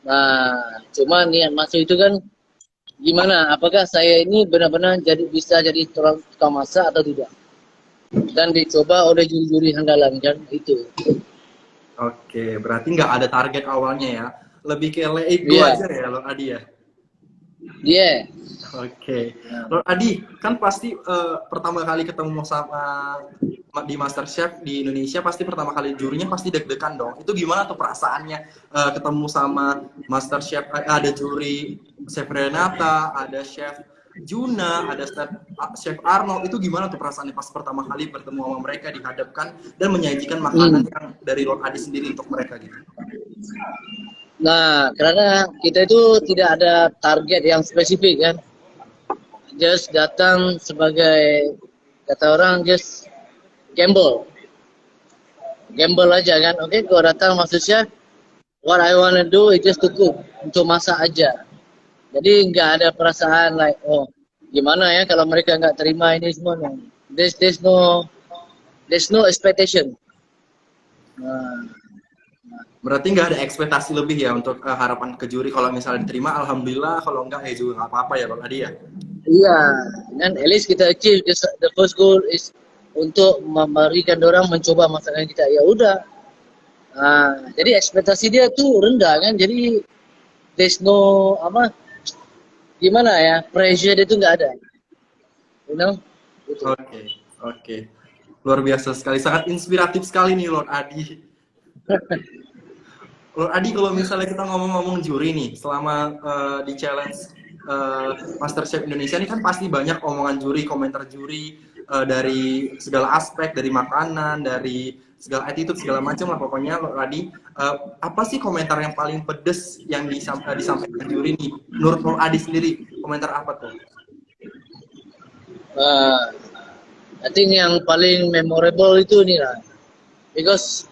Nah, cuma niat masuk itu kan gimana? Apakah saya ini benar-benar bisa jadi tukang masak atau tidak? Dan dicoba oleh juri-juri handalan kan itu. Oke, berarti nggak ada target awalnya ya. Lebih ke let it go Iya, aja ya, Lord Adi ya. dia. Oke, Lord Adi, kan pasti pertama kali ketemu sama di MasterChef di Indonesia, pasti pertama kali jurinya pasti deg-degan dong. Itu gimana tuh perasaannya ketemu sama MasterChef? Ada juri Chef Renata, ada Chef Juna, ada Chef Arnold. Itu gimana tuh perasaannya pas pertama kali bertemu sama mereka, dihadapkan dan menyajikan makanan Hmm. yang dari Lord Adi sendiri untuk mereka gitu? Nah, karena kita itu tidak ada target yang spesifik kan. Just datang sebagai kata orang just gamble. Gamble aja kan. Oke, gua datang maksudnya what I wanna do is just to cook, untuk masak aja. Jadi nggak ada perasaan like oh gimana ya kalau mereka nggak terima ini semua. There's there's no expectation. Nah, Berarti nggak ada ekspektasi lebih ya untuk harapan ke juri kalau misalnya diterima, alhamdulillah, kalau enggak ya juga nggak apa-apa ya Lord Adi ya. iya, kan at least kita achieve the first goal is untuk memberikan orang mencoba masakan kita. Ya udah. Nah, jadi ekspektasi dia tuh rendah kan. Jadi there's no apa gimana ya pressure itu nggak ada. You know? Gitu. Oke, oke. Luar biasa sekali, sangat inspiratif sekali nih Lord Adi. Lord Adi, kalau misalnya kita ngomong-ngomong juri nih, selama di challenge MasterChef Indonesia ini kan pasti banyak omongan juri, komentar juri dari segala aspek, dari makanan, dari segala attitude, segala macam lah pokoknya Lord Adi. Apa sih komentar yang paling pedes yang disampaikan juri nih? Menurut Lord Adi sendiri, komentar apa tuh? Uh, I think yang paling memorable itu nih lah. Because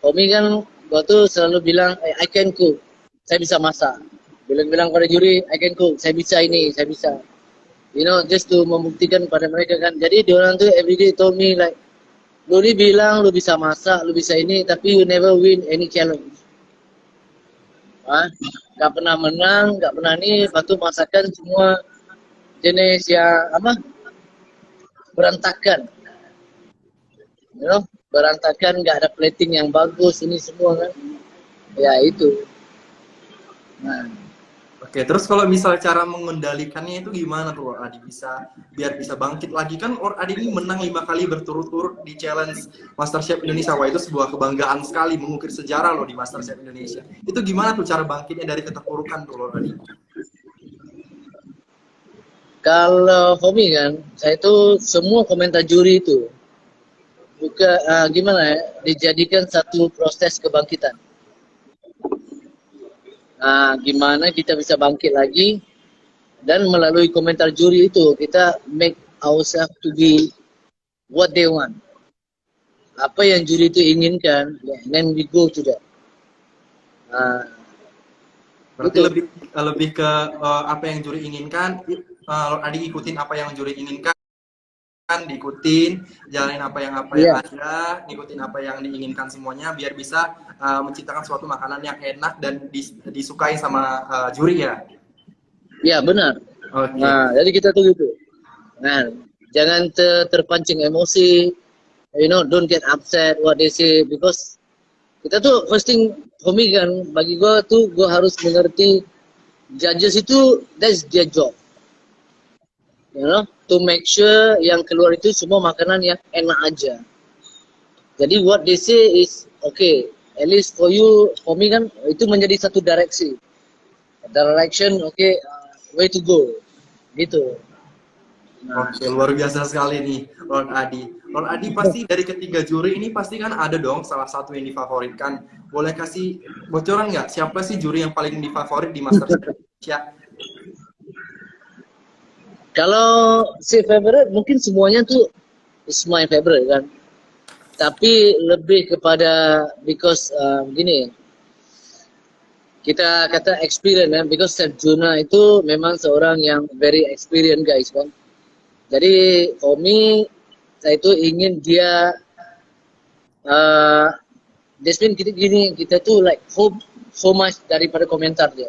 Omi kan waktu selalu bilang I can cook, saya bisa masak. Bilang-bilang pada juri I can cook, saya bisa ini, saya bisa. You know, just to membuktikan pada mereka kan. Jadi diorang tuh everyday told me like, lu ni bilang lu bisa masak, lu bisa ini, tapi you never win any challenge. Ah, gak pernah menang, gak pernah ini, lepas tu masakan semua jenis yang apa berantakan, you know, berantakan, gak ada plating yang bagus, ini semua kan. Ya itu. Nah, Oke, terus kalau misalnya cara mengendalikannya itu gimana tuh Lord Adi bisa biar bisa bangkit lagi kan Lord Adi ini menang 5 kali berturut-turut di challenge MasterChef Indonesia. Wah itu sebuah kebanggaan sekali mengukir sejarah loh di MasterChef Indonesia. Itu gimana tuh cara bangkitnya dari keterpurukan tuh Lord Adi? kalau Homi kan, saya itu semua komentar juri itu juga gimana ya, dijadikan satu proses kebangkitan. Nah, gimana kita bisa bangkit lagi dan melalui komentar juri itu kita make ourselves to be what they want. Apa yang juri itu inginkan, then we go to that. Nah, Berarti itu. lebih lebih ke apa yang juri inginkan, Lord Adi ikutin apa yang juri inginkan, diikutin, jalanin apa yang Iya, ada, ngikutin apa yang diinginkan semuanya biar bisa menciptakan suatu makanan yang enak dan disukai sama juri ya. iya benar. Oke. Nah, jadi kita tuh gitu. Nah, jangan terpancing emosi, you know, don't get upset what they say because kita tuh first thing for me kan, bagi gua tuh gua harus mengerti judges itu that's their job, you know, to make sure yang keluar itu semua makanan yang enak aja. Jadi what they say is okay, at least for you, for me kan itu menjadi satu direksi, direction, okay, way to go, gitu. Nah, Oke, luar biasa sekali nih, Lord Adi. Lord Adi pasti dari ketiga juri ini pasti kan ada dong salah satu yang difavoritkan. Boleh kasih bocoran nggak? Siapa sih juri yang paling difavorit di MasterChef Indonesia? kalau si favorite mungkin semuanya tuh is my favorite kan. Tapi lebih kepada because gini, kita kata experience kan, because Chef Juna itu memang seorang yang very experience guys kan. Jadi for me, saya itu ingin dia uh, That's mean kita gini, kita tuh like so much daripada komentar dia.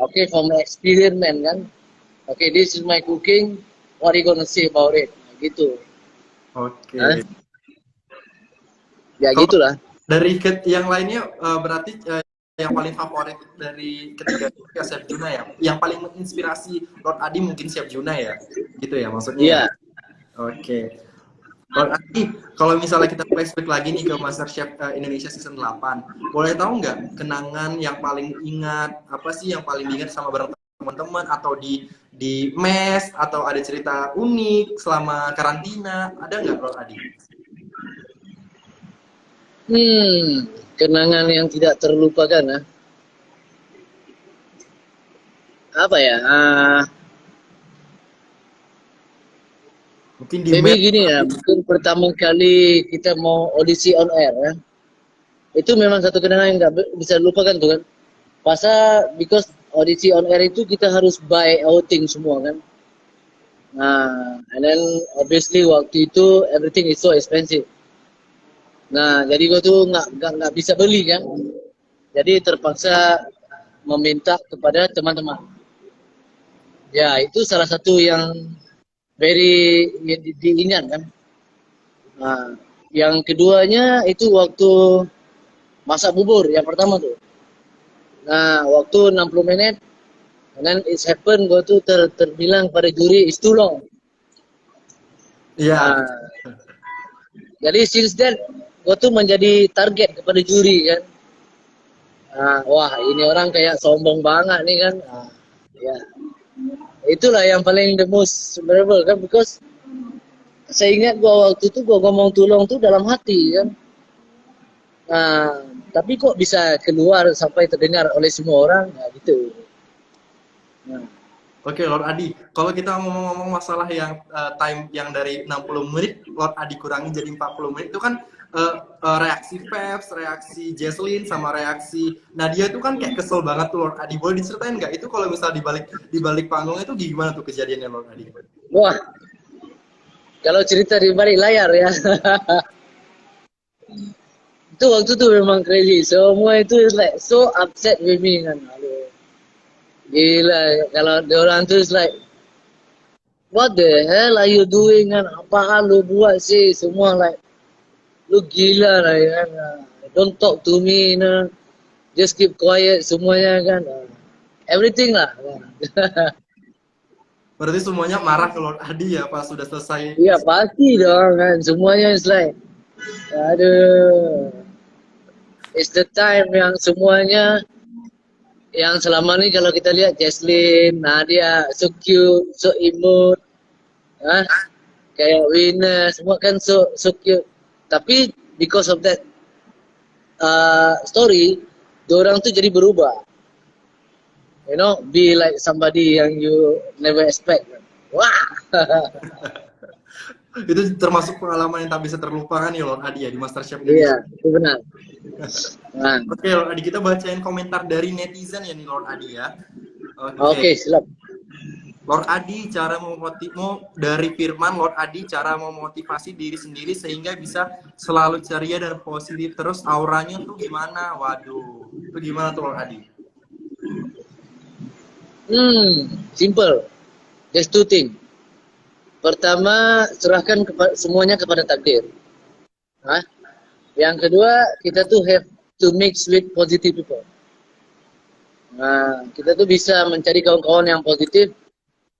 Okay, from my experience man kan. Okay, this is my cooking. What are you gonna say about it? Gitu. Oke. Hah? Ya Kalau gitulah. dari yang lainnya berarti yang paling favorit dari ketiga itu ya Chef Juna ya. Yang paling menginspirasi Lord Adi mungkin Chef Juna ya. Gitu ya maksudnya ya. Iya. Oke. Lord Adi, kalau misalnya kita flashback lagi nih ke MasterChef Indonesia season 8, boleh tahu nggak kenangan yang paling ingat, apa sih yang paling diingat sama bareng teman-teman atau di mes atau ada cerita unik selama karantina, ada nggak Lord Adi? Kenangan yang tidak terlupakan. Apa ya? Mungkin di Maybe mes. gini ya, mungkin pertama kali kita mau audisi on air ya. Itu memang satu kenangan yang nggak bisa dilupakan tuh kan. Because audisi on air itu kita harus buy outing semua kan. Nah, and then obviously waktu itu everything is so expensive. Nah, jadi gue tuh nggak bisa beli kan. Jadi terpaksa meminta kepada teman-teman. Ya, itu salah satu yang very diingat kan. Nah, yang keduanya itu waktu masak bubur yang pertama tuh. Nah, waktu 60 menit, and then it's happen gue tuh terbilang pada juri is too long. Iya. Nah, jadi since then gue tuh menjadi target kepada juri kan. Nah, wah ini orang kayak sombong banget nih kan. Nah, ya itulah yang paling the most memorable kan, because saya ingat gua waktu itu gua ngomong tolong tuh dalam hati kan. Nah, tapi kok bisa keluar sampai terdengar oleh semua orang, ya gitu. Nah, Oke, Lord Adi, kalau kita ngomong-ngomong masalah yang time yang dari 60 menit, Lord Adi kurangi jadi 40 menit, itu kan reaksi Peps, reaksi Jesslyn, sama reaksi Nadia itu kan kayak kesel banget tuh Lord Adi. Boleh diceritain nggak? Itu kalau misal di balik panggung itu gimana tuh kejadiannya Lord Adi? wah, kalau cerita di balik layar ya, itu waktu itu memang crazy. Semua itu like so upset with me kan. Aduh, gila, kalau orang tuh like, what the hell are you doing kan? Apaan lu buat sih? Semua like, lu gila lah ya kan. Don't talk to me, you know. Just keep quiet semuanya kan. Everything lah. Berarti semuanya marah ke Lord Adi ya pas sudah selesai. Iya pasti dong kan. Semuanya is like, aduh. It's the time yang semuanya, yang selama ini kalau kita lihat Jesslyn, Nadia, so cute, so imut, kayak Winner, semua kan so cute. Tapi because of that story, orang tuh jadi berubah. You know, be like somebody yang you never expect. Wah. Itu termasuk pengalaman yang tak bisa terlupakan ya Lord Adi ya di MasterChef Iya, Indonesia. itu benar. Nah, Oke Lord Adi, kita bacain komentar dari netizen ya nih Lord Adi ya. oke, silap. Lord Adi, dari Firman, Lord Adi cara memotivasi diri sendiri sehingga bisa selalu ceria dan positif terus, auranya tuh gimana? Waduh, itu gimana tuh Lord Adi? Simple. There's two things. Pertama, serahkan semuanya kepada takdir. Yang kedua, kita tuh have to mix with positive people. Nah, kita tuh bisa mencari kawan-kawan yang positif,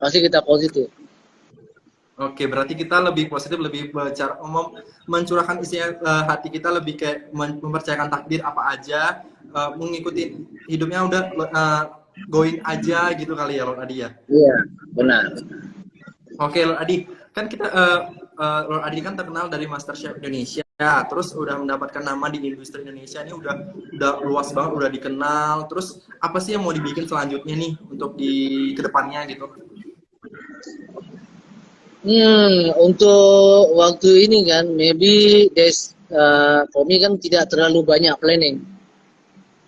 pasti kita positif. Oke, berarti kita lebih positif, lebih mencurahkan isi hati kita, lebih kayak mempercayakan takdir apa aja, mengikuti hidupnya udah going aja gitu kali ya Lord Adi ya. Iya, benar. Oke Lord Adi, kan kita Lord Adi kan terkenal dari MasterChef Indonesia, terus udah mendapatkan nama di industri Indonesia ini udah luas banget, udah dikenal. Terus apa sih yang mau dibikin selanjutnya nih untuk di kedepannya gitu? Untuk waktu ini kan, maybe there's for me kan tidak terlalu banyak planning.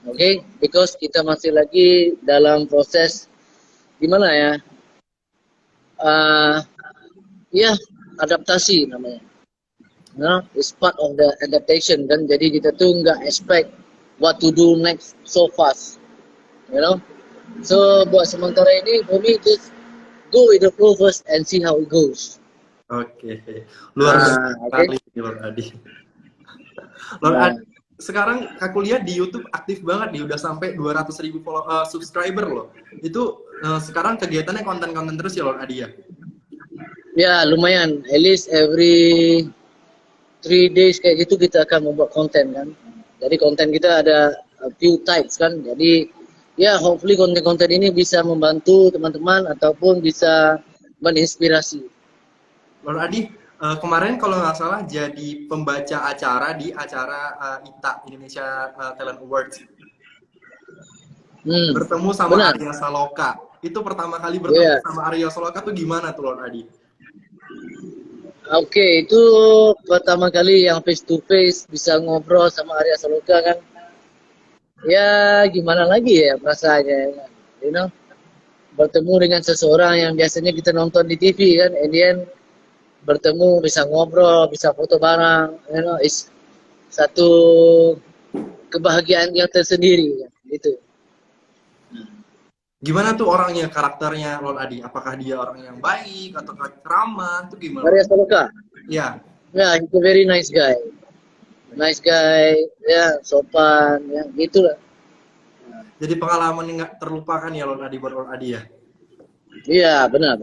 Okay? Because kita masih lagi dalam proses gimana ya? Ya, adaptasi namanya. It's part of the adaptation kan. Jadi kita tuh nggak expect what to do next so fast, you know. So buat sementara ini, for me just go with the flow first and see how it goes. Oke, luar biasa Okay. Lord Adi. Lord Adi, sekarang aku lihat di YouTube aktif banget nih, udah sampai 200.000 subscriber loh. Itu sekarang kegiatannya konten-konten terus ya Lord Adi ya? Ya lumayan, at least every 3 days kayak gitu kita akan membuat konten kan. Jadi konten kita ada a few types kan. Jadi ya hopefully konten-konten ini bisa membantu teman-teman ataupun bisa menginspirasi. Lord Adi, kemarin kalau nggak salah jadi pembaca acara di acara ITA Indonesia Talent Awards. Bertemu sama benar. Arya Saloka. Itu pertama kali bertemu sama Arya Saloka tuh gimana tuh Lord Adi? Oke, itu pertama kali yang face to face bisa ngobrol sama Arya Saloka kan. Ya gimana lagi ya perasaannya, you know, bertemu dengan seseorang yang biasanya kita nonton di TV kan, and then bertemu bisa ngobrol, bisa foto bareng, you know, is satu kebahagiaan yang tersendiri kan, gitu. Gimana tuh orangnya, karakternya Lord Adi? Apakah dia orang yang baik atau ramah? Itu gimana? Arya Saloka? Ya. Ya, he's a very nice guy. Nice guy, ya sopan, ya gitulah. Jadi pengalaman yang nggak terlupakan ya Lord Adi buat Lord Adi ya? Iya, benar.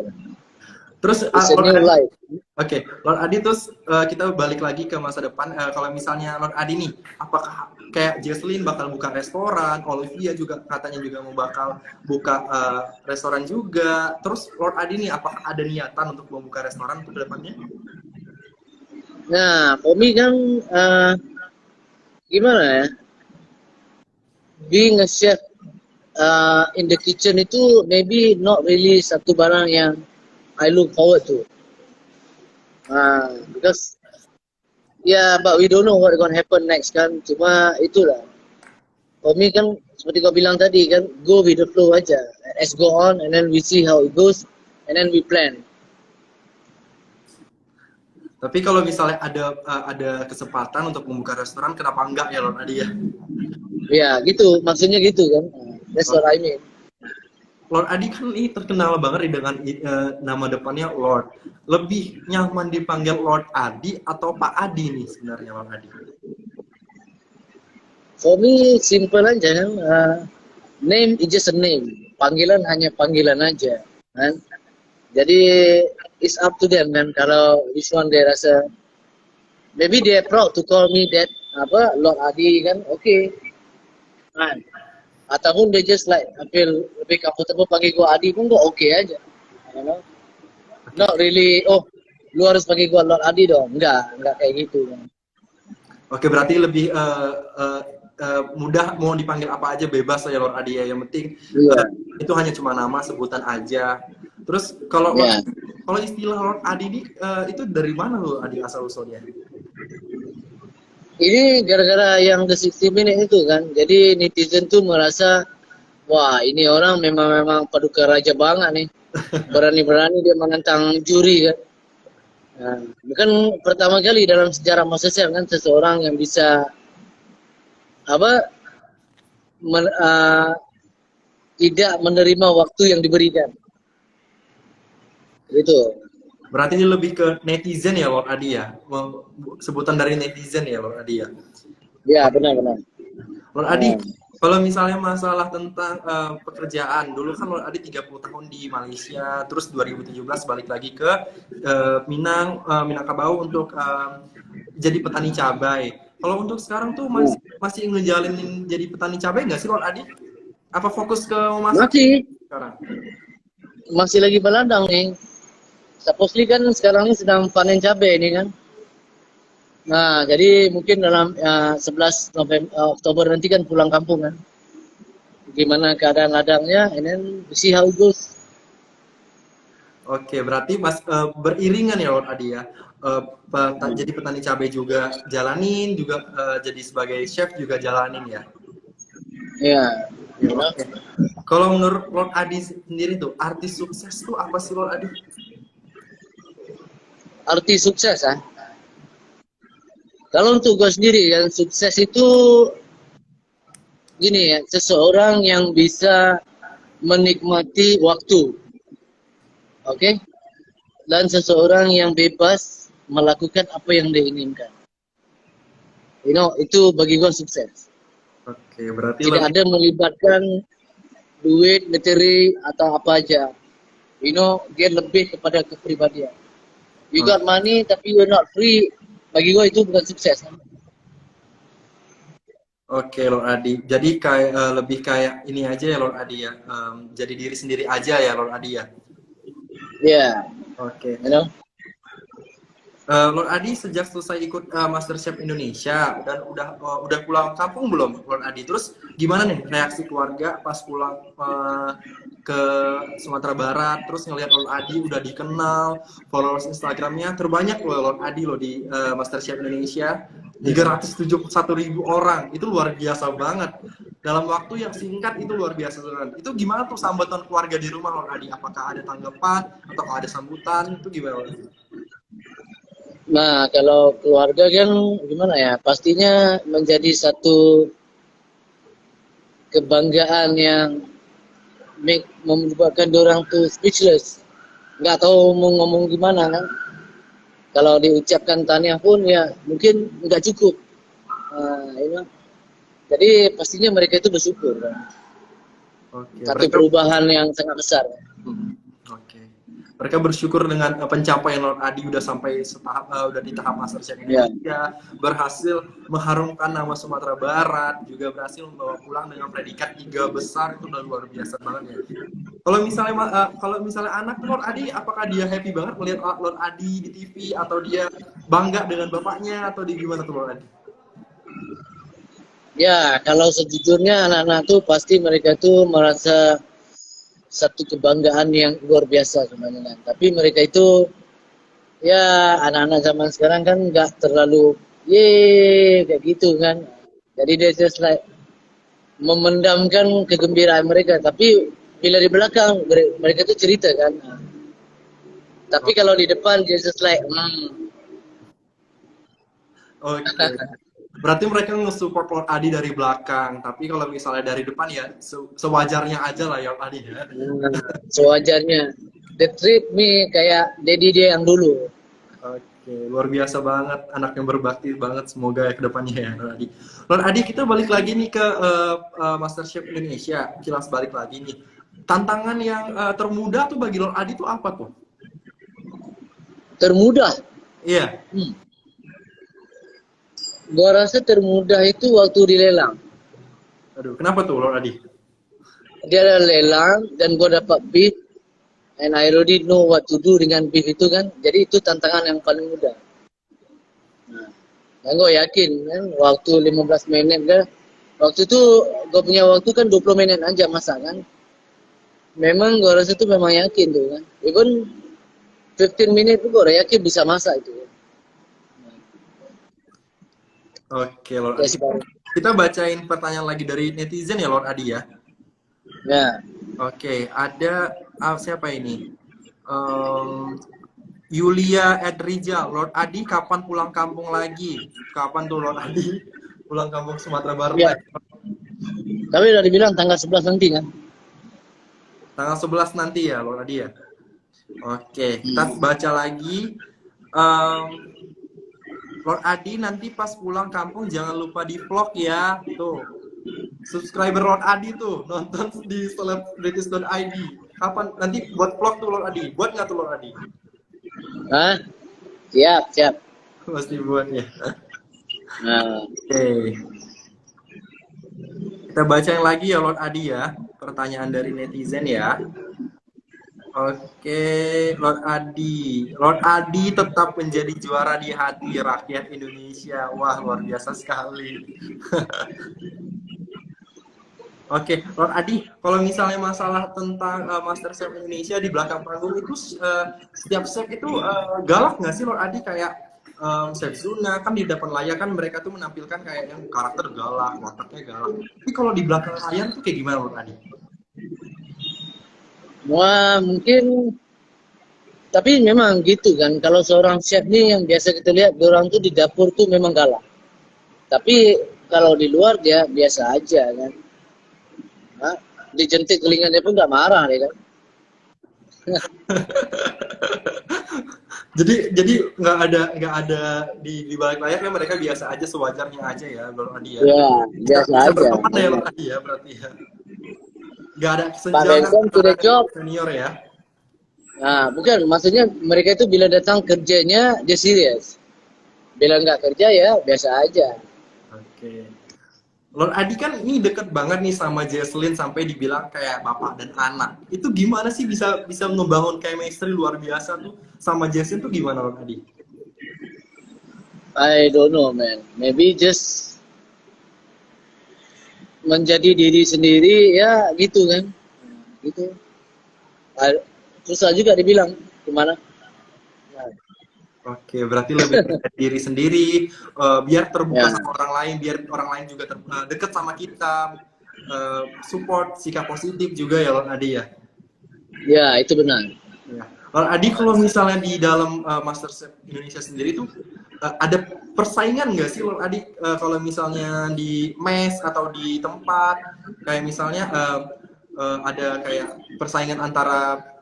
Terus Lord Adi, Oke, Lord Adi, terus kita balik lagi ke masa depan. Kalau misalnya Lord Adi nih, apakah kayak Jesslyn bakal buka restoran, Olivia juga katanya juga mau bakal buka restoran juga. Terus Lord Adi nih, apakah ada niatan untuk membuka restoran untuk depannya? Nah, Omi kan gimana ya? Being a chef in the kitchen itu maybe not really satu barang yang I look forward to. Because but we don't know what gonna happen next kan. Cuma itulah. Omi kan seperti kau bilang tadi kan, go with the flow aja. Let's go on and then we see how it goes and then we plan. Tapi kalau misalnya ada kesempatan untuk membuka restoran, kenapa enggak ya Lord Adi ya? Ya gitu, maksudnya gitu kan. That's what I mean. Lord Adi kan ini terkenal banget dengan nama depannya Lord. Lebih nyaman dipanggil Lord Adi atau Pak Adi nih sebenarnya Lord Adi? For me, simple aja kan. Name is just a name. Panggilan hanya panggilan aja. Kan? Jadi, it's up to them kan. Kalau this one dia rasa, maybe they proud to call me that, Lord Adi kan, okay. Kan? Ataupun they just like, I feel lebih comfortable panggil gua Adi pun gua okay aja. You know? Not really, lu harus panggil gua Lord Adi dong. Enggak kayak gitu kan. Oke, berarti lebih mudah, mau dipanggil apa aja bebas ya Lord Adi ya. Yang penting itu hanya cuma nama, sebutan aja. Terus kalau istilah Lord Adi ini itu dari mana Lord Adi asal usulnya? Ini gara-gara yang The 60 Minutes itu kan. Jadi netizen tuh merasa, wah ini orang memang paduka raja banget nih. Berani-berani dia menentang juri kan. Nah, bukan pertama kali dalam sejarah MasterChef kan seseorang yang bisa tidak menerima waktu yang diberikan. Itu. Berarti ini lebih ke netizen ya Lord Adi ya? Sebutan dari netizen ya Lord Adi ya? Ya benar-benar. Lord Adi, kalau misalnya masalah tentang pekerjaan, dulu kan Lord Adi 30 tahun di Malaysia, terus 2017 balik lagi ke Minangkabau untuk jadi petani cabai. Kalau untuk sekarang tuh masih ngejalanin jadi petani cabai nggak sih Lord Adi? Apa fokus ke memasak sekarang? Masih lagi berladang nih. Supposedly kan sekarang ini sedang panen cabai ini kan. Nah, jadi mungkin dalam 11 Oktober nanti kan pulang kampung kan. Gimana keadaan ladangnya, and then we see how it goes. Oke, berarti beriringan ya Lord Adi ya. Jadi petani cabai juga jalanin, juga jadi sebagai chef juga jalanin ya. Iya. Oke. Kalau menurut Lord Adi sendiri tuh, artis sukses tuh apa sih Lord Adi? Arti sukses Kalau untuk gue sendiri yang sukses itu gini ya, seseorang yang bisa menikmati waktu, oke? Dan seseorang yang bebas melakukan apa yang dia inginkan. Itu bagi gue sukses. Oke, berarti Tidak lebih ada melibatkan duit, materi atau apa aja. Dia lebih kepada kepribadian. You oh, got money tapi you're not free. Bagi gue itu bukan sukses. oke, Lord Adi. Jadi kayak lebih kayak ini aja ya Lord Adi ya. Jadi diri sendiri aja ya Lord Adi ya. Ya, Oke. yeah, Lord Adi sejak selesai ikut MasterChef Indonesia dan udah pulang kampung belum Lord Adi? Terus gimana nih reaksi keluarga pas pulang ke Sumatera Barat, terus ngelihat Lord Adi udah dikenal, followers Instagramnya terbanyak loh Lord Adi loh di MasterChef Indonesia, 371.000 orang, itu luar biasa banget. Dalam waktu yang singkat itu luar biasa banget. Itu gimana tuh sambutan keluarga di rumah Lord Adi? Apakah ada tanggapan atau ada sambutan? Itu gimana Lord Adi? Nah, kalau keluarga kan gimana ya? Pastinya menjadi satu kebanggaan yang membuatkan orang tuh speechless. Nggak tahu mau ngomong gimana kan. Kalau diucapkan tahniah pun ya mungkin nggak cukup. Jadi pastinya mereka itu bersyukur kan. Oke, Satu mereka perubahan yang sangat besar. oke. Mereka bersyukur dengan pencapaian Lord Adi udah sampai udah di tahap MasterChef Ya. Indonesia, berhasil mengharumkan nama Sumatera Barat, juga berhasil membawa pulang dengan predikat 3 besar, itu udah luar biasa banget ya. Kalau misalnya anak Lord Adi, apakah dia happy banget melihat Lord Adi di TV atau dia bangga dengan bapaknya atau di gimana tuh Lord Adi? Ya, kalau sejujurnya anak-anak tuh pasti mereka tuh merasa satu kebanggaan yang luar biasa sebenarnya. Tapi mereka itu ya anak-anak zaman sekarang kan nggak terlalu kayak gitu kan. Jadi dia just like memendamkan kegembiraan mereka. Tapi bila di belakang mereka tuh cerita kan. Tapi Oke. kalau di depan dia just like Oke. Berarti mereka nge-support Lord Adi dari belakang, tapi kalau misalnya dari depan ya sewajarnya aja lah ya Lord Adi ya. sewajarnya. They treat me kayak daddy dia yang dulu. Oke, luar biasa banget, anak yang berbakti banget, semoga ya kedepannya ya Lord Adi. Lord Adi, kita balik lagi nih ke MasterChef Indonesia, kilas balik lagi nih. Tantangan yang termudah tuh bagi Lord Adi tuh apa tuh? Termudah. Iya. Gua rasa termudah itu waktu dilelang. Aduh, kenapa tuh Lord Adi? Dia ada lelang dan gua dapat beef and I already know what to do dengan beef itu kan. Jadi itu tantangan yang paling mudah. Nah, dan gue yakin kan waktu 15 menit kan. Waktu itu gue punya waktu kan 20 menit aja masak kan. Memang gue rasa itu memang yakin tuh kan. Even 15 menit itu gue udah yakin bisa masak itu. Oke, Lord Adi. Kita bacain pertanyaan lagi dari netizen ya, Lord Adi ya. Ya. Oke, ada siapa ini? Yulia Edrija, Lord Adi kapan pulang kampung lagi? Kapan tuh Lord Adi pulang kampung Sumatera Barat Ya. lagi? Tapi udah dibilang tanggal 11 nanti kan? Tanggal 11 nanti ya, Lord Adi ya. Oke, kita baca lagi. Lord Adi nanti pas pulang kampung jangan lupa di vlog ya. Tuh. Subscriber Lord Adi tuh nonton di celebrities.id. Kapan nanti buat vlog tuh Lord Adi? Buat nggak tuh Lord Adi? Hah? Siap. Pasti buat ya. Nah. Oke. Kita baca yang lagi ya Lord Adi ya. Pertanyaan dari netizen ya. Oke, Lord Adi. Lord Adi tetap menjadi juara di hati rakyat Indonesia. Wah, luar biasa sekali. Oke, Lord Adi, kalau misalnya masalah tentang MasterChef Indonesia di belakang panggung itu setiap chef itu galak nggak sih Lord Adi kayak Chef Zuna kan di depan layar kan mereka tuh menampilkan kayak yang karakter galak, wataknya galak. Tapi kalau di belakang layar tuh kayak gimana Lord Adi? Wah, mungkin tapi memang gitu kan. Kalau seorang chef nih yang biasa kita lihat orang tuh di dapur tuh memang galak. Tapi kalau di luar dia biasa aja kan. Nah, dijentik telinganya pun nggak marah dia kan. Jadi nggak ada di balik layarnya, mereka biasa aja, sewajarnya aja ya Lord Adi ya. Ya, biasa Bisa aja. berteman ya Lord Adi ya berarti ya. Nggak ada Pak kesenjangan Benson to the antara job. senior ya. Nah, bukan, maksudnya mereka itu bila datang kerjanya dia serius. Bila nggak kerja ya biasa aja. Oke. Lord Adi kan ini deket banget nih sama Jesslyn sampai dibilang kayak bapak dan anak. Itu gimana sih bisa bisa ngebangun chemistry luar biasa tuh sama Jesslyn tuh gimana Lord Adi? I don't know man. Maybe just menjadi diri sendiri ya gitu kan. Gitu. Susah juga dibilang gimana. Nah, Oke, berarti lebih percaya diri sendiri, biar terbuka ya, sama orang lain, biar orang lain juga deket sama kita, support sikap positif juga ya Lord Adi ya. ya itu benar. Ya. Lord Adi, kalau misalnya di dalam MasterChef Indonesia sendiri tuh ada persaingan nggak sih Lord Adi, kalau misalnya di mes atau di tempat kayak misalnya ada kayak persaingan antara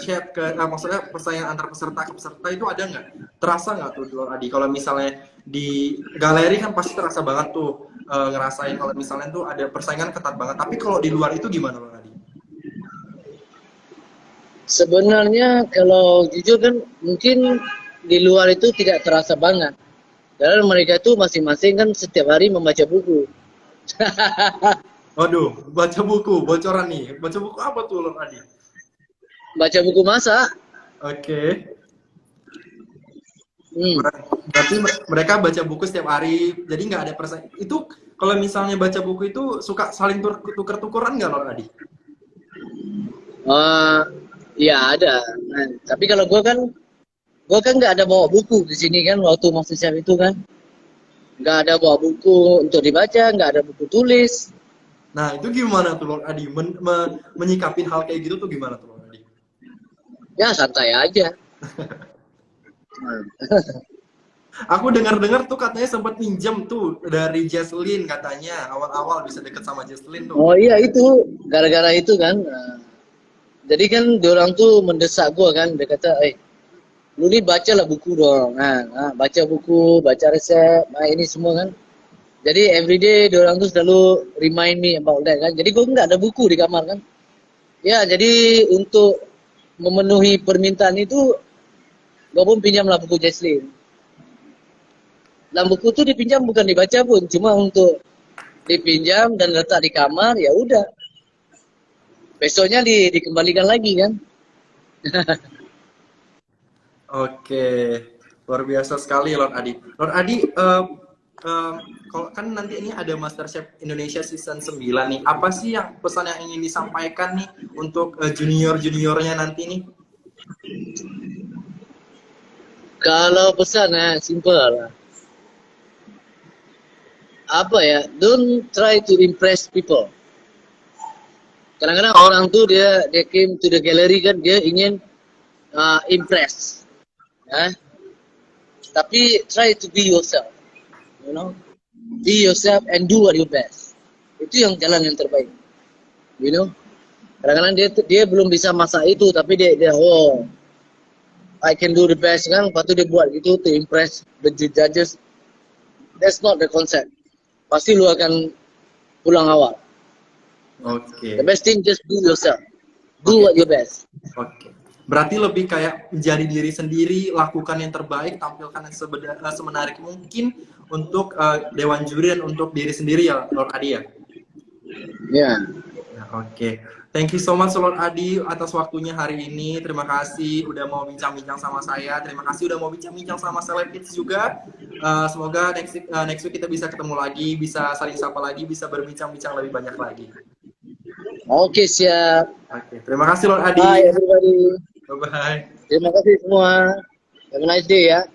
chef maksudnya persaingan antara peserta ke peserta itu ada nggak? Terasa nggak tuh Lord Adi? Kalau misalnya di galeri kan pasti terasa banget tuh, ngerasain kalau misalnya tuh ada persaingan ketat banget. Tapi kalau di luar itu gimana Lord Adi? Sebenarnya kalau jujur kan mungkin di luar itu tidak terasa banget. Karena mereka itu masing-masing kan setiap hari membaca buku. Waduh, baca buku, bocoran nih. Baca buku apa tuh Lord Adi? Baca buku masak. Oke. Hmm. Berarti mereka baca buku setiap hari, jadi nggak ada persaingan. Itu kalau misalnya baca buku itu suka saling tuker-tukeran nggak Lord Adi? Ya ada. Nah, tapi kalau gue kan nggak ada bawa buku di sini kan waktu MasterChef itu kan, nggak ada bawa buku untuk dibaca, nggak ada buku tulis. Nah, itu gimana tuh Lord Adi? Menyikapin hal kayak gitu tuh gimana tuh Lord Adi? Ya santai aja. Nah, Aku dengar-dengar tuh katanya sempat pinjam tuh dari Jesslyn, katanya awal-awal bisa deket sama Jesslyn tuh. oh iya itu gara-gara itu kan. Nah, jadi kan diorang tuh mendesak gue kan, dia kata, lu nih bacalah buku dong. Nah, baca buku, baca resep, nah ini semua kan. Jadi everyday diorang tuh selalu remind me about that kan. Jadi gue nggak ada buku di kamar kan. Ya jadi untuk memenuhi permintaan itu, gue pun pinjamlah buku Jesslyn. Dan buku tuh dipinjam bukan dibaca pun, cuma untuk dipinjam dan letak di kamar, ya udah. Besoknya dikembalikan lagi kan. Oke, luar biasa sekali Lord Adi. Lord Adi, kalau kan nanti ini ada MasterChef Indonesia Season 9 nih, apa sih yang pesan yang ingin disampaikan nih untuk junior-juniornya nanti nih? Kalau pesan simple. Apa ya? Don't try to impress people. Kadang-kadang orang tuh dia came to the gallery kan dia ingin impress. Tapi try to be yourself. You know? Be yourself and do what you best. Itu yang jalan yang terbaik. You know? Kadang-kadang dia belum bisa masak itu tapi dia I can do the best kan, lepas tu dia buat gitu to impress the judges. That's not the concept. Pasti lu akan pulang awal. Oke. The best thing just do yourself. Do what your best. Oke. Berarti lebih kayak menjadi diri sendiri, lakukan yang terbaik, tampilkan yang semenarik mungkin untuk dewan juri dan untuk diri sendiri ya Lord Adi ya. Ya. Oke. Thank you so much Lord Adi atas waktunya hari ini. Terima kasih udah mau bincang-bincang sama saya. Terima kasih udah mau bincang-bincang sama Celebrits juga. Semoga next week kita bisa ketemu lagi, bisa saling sapa lagi, bisa berbincang-bincang lebih banyak lagi. Oke, siap. Oke. Terima kasih Lord Adi. Bye everybody. Bye bye. Terima kasih semua. Have a nice day ya.